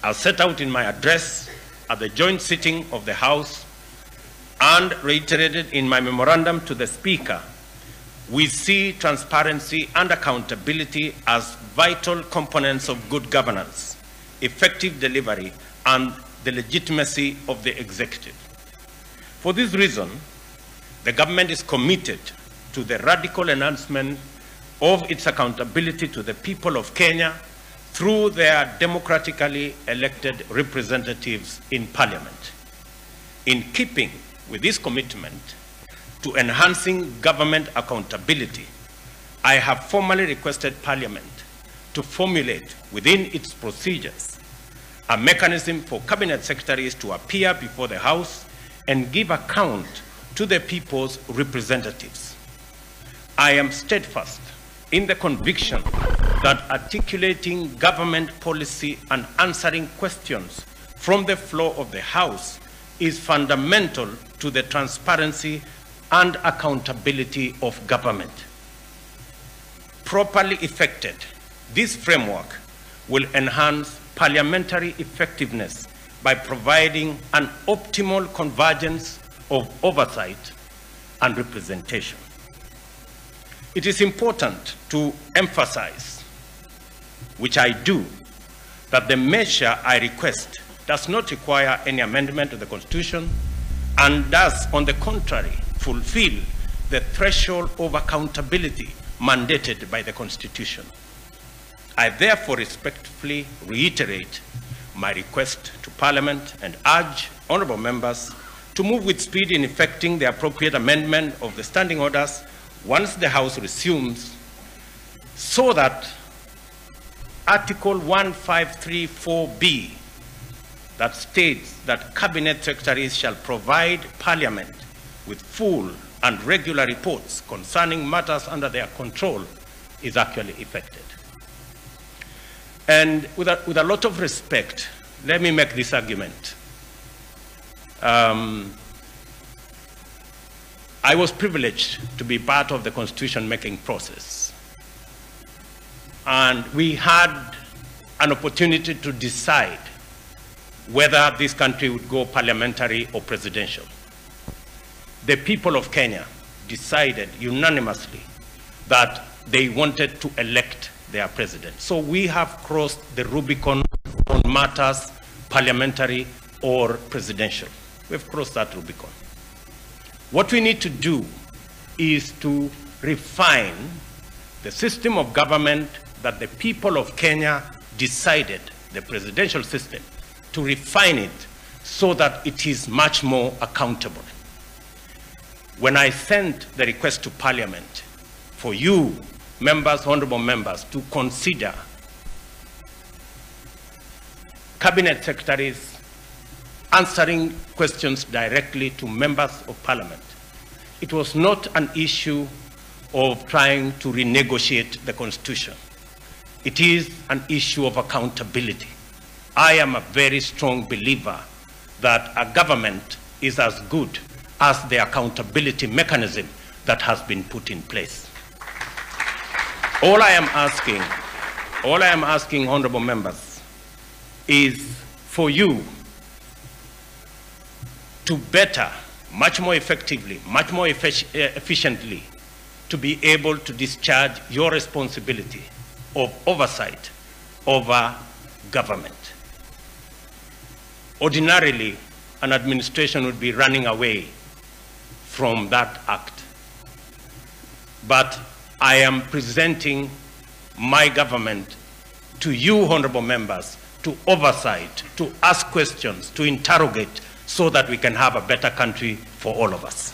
as set out in my address at the joint sitting of the House and reiterated in my memorandum to the Speaker, we see transparency and accountability as vital components of good governance, effective delivery, and the legitimacy of the executive. For this reason, the government is committed to the radical enhancement of its accountability to the people of Kenya through their democratically elected representatives in Parliament. In keeping with this commitment to enhancing government accountability, I have formally requested Parliament to formulate within its procedures a mechanism for cabinet secretaries to appear before the House and give account to the people's representatives. I am steadfast in the conviction that articulating government policy and answering questions from the floor of the House is fundamental to the transparency and accountability of government. Properly effected, this framework will enhance parliamentary effectiveness by providing an optimal convergence of oversight and representation. It is important to emphasize, which I do, that the measure I request does not require any amendment to the Constitution and does, on the contrary, fulfill the threshold of accountability mandated by the Constitution. I therefore respectfully reiterate my request to Parliament and urge honourable members to move with speed in effecting the appropriate amendment of the standing orders once the House resumes, so that Article 1534B, that states that Cabinet Secretaries shall provide Parliament with full and regular reports concerning matters under their control, is actually effected. And with a lot of respect, let me make this argument. I was privileged to be part of the constitution-making process. And we had an opportunity to decide whether this country would go parliamentary or presidential. The people of Kenya decided unanimously that they wanted to elect their president. So we have crossed the Rubicon on matters parliamentary or presidential. We've crossed that Rubicon. What we need to do is to refine the system of government that the people of Kenya decided, the presidential system, to refine it so that it is much more accountable. When I sent the request to Parliament for you, members, honorable members, to consider cabinet secretaries answering questions directly to members of Parliament, it was not an issue of trying to renegotiate the Constitution. It is an issue of accountability. I am a very strong believer that a government is as good as the accountability mechanism that has been put in place. All I am asking, honorable members, is for you to better, much more effectively, much more efficiently, to be able to discharge your responsibility of oversight over government. Ordinarily, an administration would be running away from that act. But I am presenting my government to you, honorable members, to oversight, to ask questions, to interrogate, so that we can have a better country for all of us.